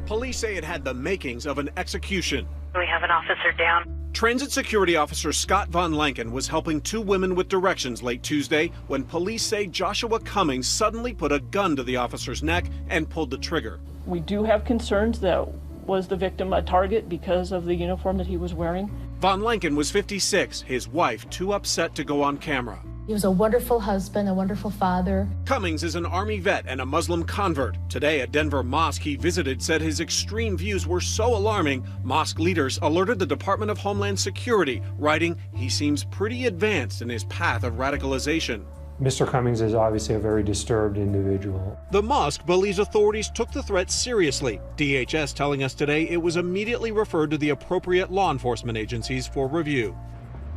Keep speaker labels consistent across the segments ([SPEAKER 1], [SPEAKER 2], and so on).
[SPEAKER 1] Police say it had the makings of an execution.
[SPEAKER 2] We have an officer down.
[SPEAKER 1] Transit security officer Scott Von Lanken was helping two women with directions late Tuesday when police say Joshua Cummings suddenly put a gun to the officer's neck and pulled the trigger.
[SPEAKER 3] We do have concerns that was the victim a target because of the uniform that he was wearing.
[SPEAKER 1] Von Lanken was 56, his wife too upset to go on camera.
[SPEAKER 4] He was a wonderful husband, a wonderful father.
[SPEAKER 1] Cummings is an Army vet and a Muslim convert. Today, a Denver mosque he visited said his extreme views were so alarming, mosque leaders alerted the Department of Homeland Security, writing he seems pretty advanced in his path of radicalization.
[SPEAKER 5] Mr. Cummings is obviously a very disturbed individual.
[SPEAKER 1] The mosque believes authorities took the threat seriously. DHS telling us today it was immediately referred to the appropriate law enforcement agencies for review.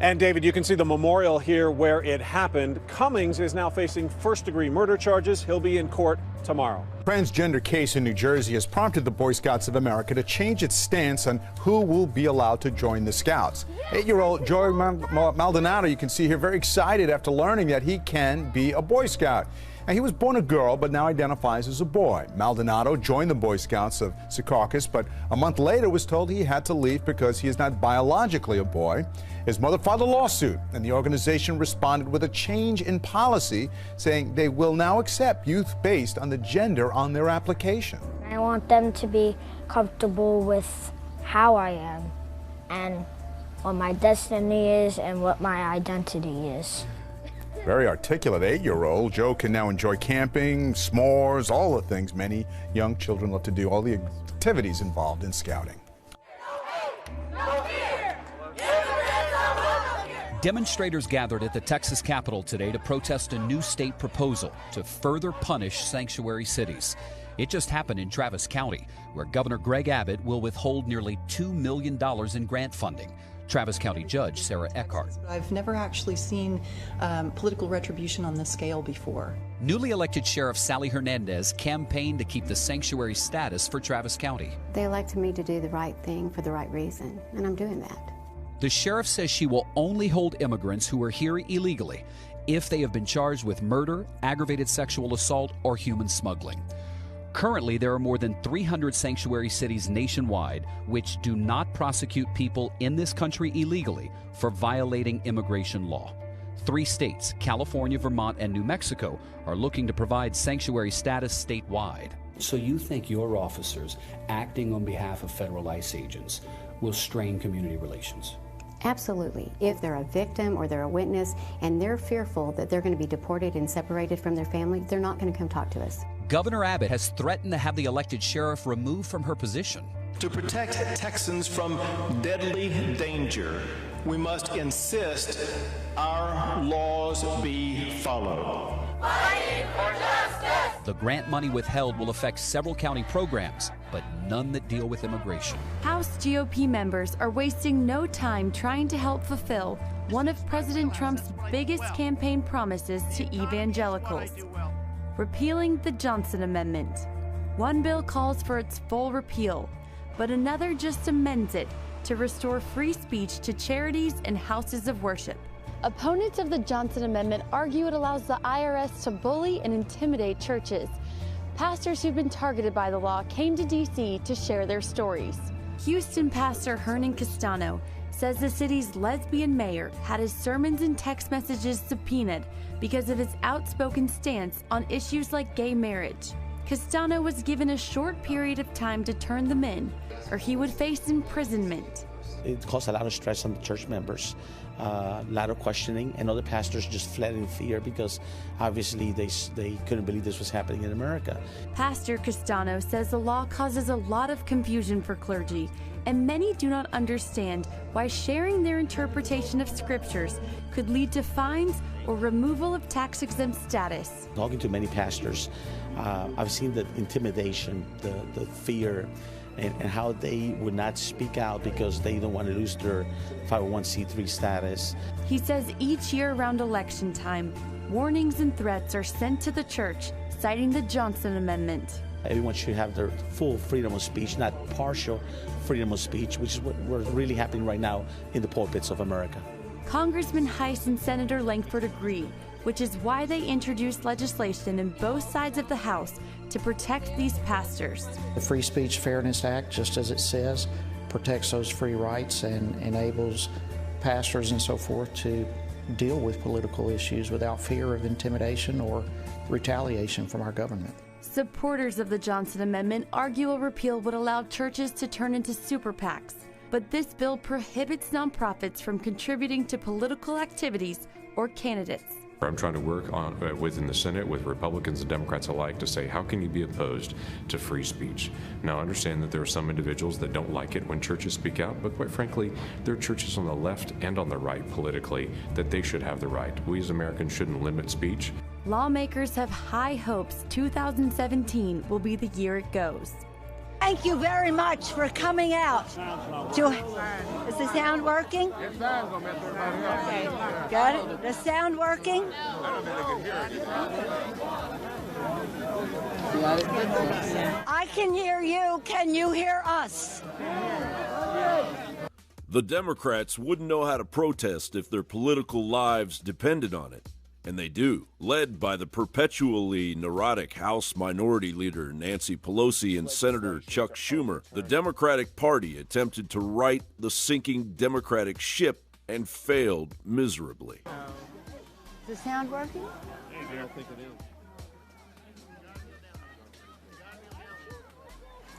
[SPEAKER 1] And David, you can see the memorial here where it happened. Cummings is now facing first-degree murder charges. He'll be in court tomorrow.
[SPEAKER 6] Transgender case in New Jersey has prompted the Boy Scouts of America to change its stance on who will be allowed to join the Scouts. 8-year-old Joey Maldonado, you can see here, very excited after learning that he can be a Boy Scout. Now, he was born a girl, but now identifies as a boy. Maldonado joined the Boy Scouts of Secaucus, but a month later was told he had to leave because he is not biologically a boy. His mother filed a lawsuit, and the organization responded with a change in policy, saying they will now accept youth based on the gender on their application.
[SPEAKER 7] I want them to be comfortable with how I am and what my destiny is and what my identity is.
[SPEAKER 6] Very articulate 8-year-old. Joe can now enjoy camping, s'mores, all the things many young children love to do, all the activities involved in scouting.
[SPEAKER 8] Demonstrators gathered at the Texas Capitol today to protest a new state proposal to further punish sanctuary cities. It just happened in Travis County, where Governor Greg Abbott will withhold nearly $2 million in grant funding. Travis County Judge Sarah Eckhart.
[SPEAKER 9] I've never actually seen political retribution on this scale before.
[SPEAKER 8] Newly elected Sheriff Sally Hernandez campaigned to keep the sanctuary status for Travis County.
[SPEAKER 10] They elected me to do the right thing for the right reason, and I'm doing that.
[SPEAKER 8] The sheriff says she will only hold immigrants who are here illegally if they have been charged with murder, aggravated sexual assault, or human smuggling. Currently, there are more than 300 sanctuary cities nationwide which do not prosecute people in this country illegally for violating immigration law. 3 states, California, Vermont, and New Mexico, are looking to provide sanctuary status statewide.
[SPEAKER 11] So you think your officers, acting on behalf of federal ICE agents, will strain community relations?
[SPEAKER 10] Absolutely. If they're a victim or they're a witness and they're fearful that they're going to be deported and separated from their family, they're not going to come talk to us.
[SPEAKER 8] Governor Abbott has threatened to have the elected sheriff removed from her position.
[SPEAKER 12] To protect Texans from deadly danger, we must insist our laws be followed.
[SPEAKER 13] Fighting for justice!
[SPEAKER 8] The grant money withheld will affect several county programs, but none that deal with immigration.
[SPEAKER 14] House GOP members are wasting no time trying to help fulfill one of President Trump's biggest campaign promises to evangelicals: repealing the Johnson Amendment. One bill calls for its full repeal, but another just amends it to restore free speech to charities and houses of worship. Opponents of the Johnson Amendment argue it allows the IRS to bully and intimidate churches. Pastors who've been targeted by the law came to D.C. to share their stories. Houston pastor Hernan Castano says the city's lesbian mayor had his sermons and text messages subpoenaed because of his outspoken stance on issues like gay marriage. Castano was given a short period of time to turn them in, or he would face imprisonment.
[SPEAKER 15] It caused a lot of stress on the church members, a lot of questioning, and other pastors just fled in fear because obviously they couldn't believe this was happening in America.
[SPEAKER 14] Pastor Castano says the law causes a lot of confusion for clergy, and many do not understand why sharing their interpretation of scriptures could lead to fines or removal of tax-exempt status.
[SPEAKER 15] Talking to many pastors, I've seen the intimidation, the fear, and how they would not speak out because they don't want to lose their 501c3 status.
[SPEAKER 14] He says each year around election time, warnings and threats are sent to the church, citing the Johnson Amendment.
[SPEAKER 15] Everyone should have their full freedom of speech, not partial freedom of speech, which is what we're really happening right now in the pulpits of America.
[SPEAKER 14] Congressman Heiss and Senator Lankford agree, which is why they introduced legislation in both sides of the House to protect these pastors.
[SPEAKER 16] The Free Speech Fairness Act, just as it says, protects those free rights and enables pastors and so forth to deal with political issues without fear of intimidation or retaliation from our government.
[SPEAKER 14] Supporters of the Johnson Amendment argue a repeal would allow churches to turn into super PACs, but this bill prohibits nonprofits from contributing to political activities or candidates.
[SPEAKER 17] I'm trying to work on within the Senate with Republicans and Democrats alike to say, how can you be opposed to free speech? Now, I understand that there are some individuals that don't like it when churches speak out, but quite frankly, there are churches on the left and on the right politically that they should have the right. We as Americans shouldn't limit speech.
[SPEAKER 14] Lawmakers have high hopes 2017 will be the year it goes.
[SPEAKER 18] Thank you very much for coming out. Is the sound working? Okay, got it. The sound working? I can hear you. Can you hear us?
[SPEAKER 19] The Democrats wouldn't know how to protest if their political lives depended on it. And they do, led by the perpetually neurotic House Minority Leader Nancy Pelosi and Senator Chuck Schumer. The Democratic Party attempted to right the sinking Democratic ship and failed miserably.
[SPEAKER 18] Is the sound working?
[SPEAKER 12] I don't think it is.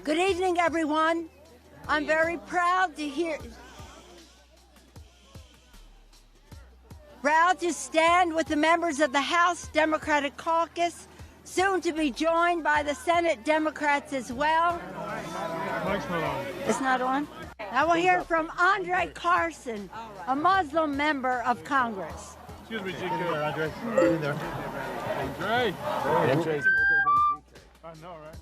[SPEAKER 18] Good evening, everyone. I'm very proud to stand with the members of the House Democratic Caucus, soon to be joined by the Senate Democrats as well.
[SPEAKER 12] Mike's not on.
[SPEAKER 18] It's not on? Now we'll hear from Andre Carson, a Muslim member of Congress.
[SPEAKER 12] Excuse me, GQ. Andre. Right there. Andre. I know, right?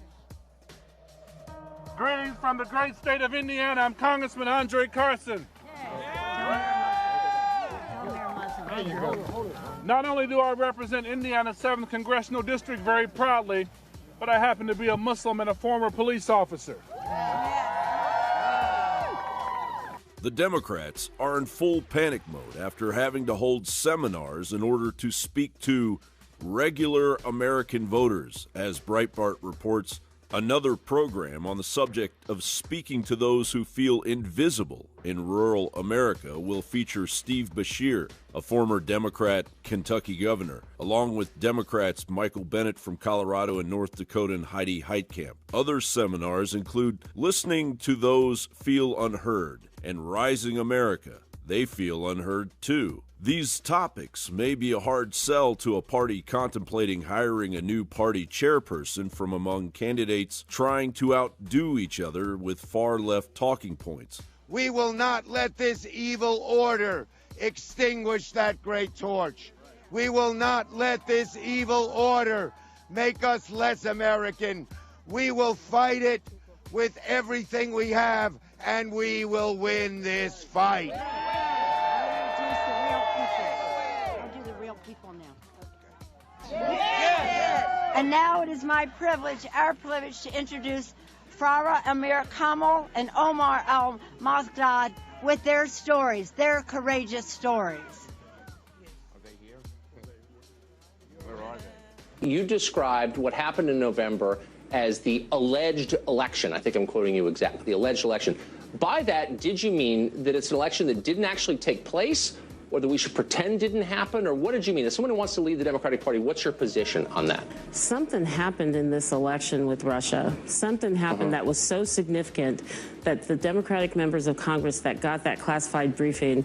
[SPEAKER 12] Greetings from the great state of Indiana. I'm Congressman Andre Carson. Not only do I represent Indiana's 7th Congressional District very proudly, but I happen to be a Muslim and a former police officer.
[SPEAKER 19] The Democrats are in full panic mode after having to hold seminars in order to speak to regular American voters, as Breitbart reports. Another program on the subject of speaking to those who feel invisible in rural America will feature Steve Beshear, a former Democrat Kentucky governor, along with Democrats Michael Bennet from Colorado and North Dakota and Heidi Heitkamp. Other seminars include Listening to Those Feel Unheard and Rising America. They feel unheard too. These topics may be a hard sell to a party contemplating hiring a new party chairperson from among candidates trying to outdo each other with far-left talking points.
[SPEAKER 20] We will not let this evil order extinguish that great torch. We will not let this evil order make us less American. We will fight it with everything we have, and we will win this fight.
[SPEAKER 18] And now it is my privilege, our privilege, to introduce Farah Amir Kamal and Omar Al-Mazgad with their stories, their courageous stories.
[SPEAKER 12] Are they here? Where are they?
[SPEAKER 21] You described what happened in November as the alleged election. I think I'm quoting you exactly, the alleged election. By that, did you mean that it's an election that didn't actually take place, or that we should pretend didn't happen, or what did you mean? As someone who wants to lead the Democratic Party, what's your position on that?
[SPEAKER 22] Something happened in this election with Russia. Something happened that was so significant that the Democratic members of Congress that got that classified briefing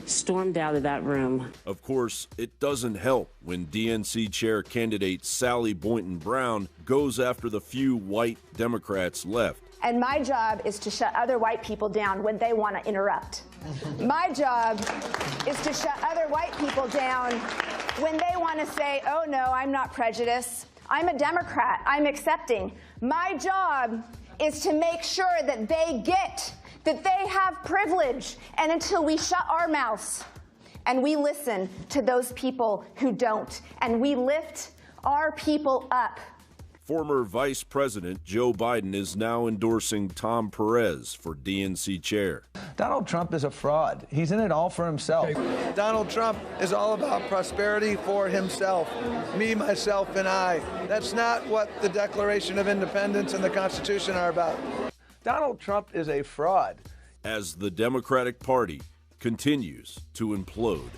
[SPEAKER 22] stormed out of that room.
[SPEAKER 19] Of course, it doesn't help when DNC chair candidate Sally Boynton Brown goes after the few white Democrats left.
[SPEAKER 23] And my job is to shut other white people down when they want to interrupt. My job is to shut other white people down when they want to say, oh no, I'm not prejudiced. I'm a Democrat. I'm accepting. My job is to make sure that they get that they have privilege. And until we shut our mouths and we listen to those people who don't, and we lift our people up
[SPEAKER 19] Former Vice President Joe Biden is now endorsing Tom Perez for DNC chair.
[SPEAKER 2] Donald Trump is a fraud. He's in it all for himself.
[SPEAKER 3] Donald Trump is all about prosperity for himself. Me, myself, and I. That's not what the Declaration of Independence and the Constitution are about. Donald Trump is a fraud.
[SPEAKER 19] As the Democratic Party continues to implode.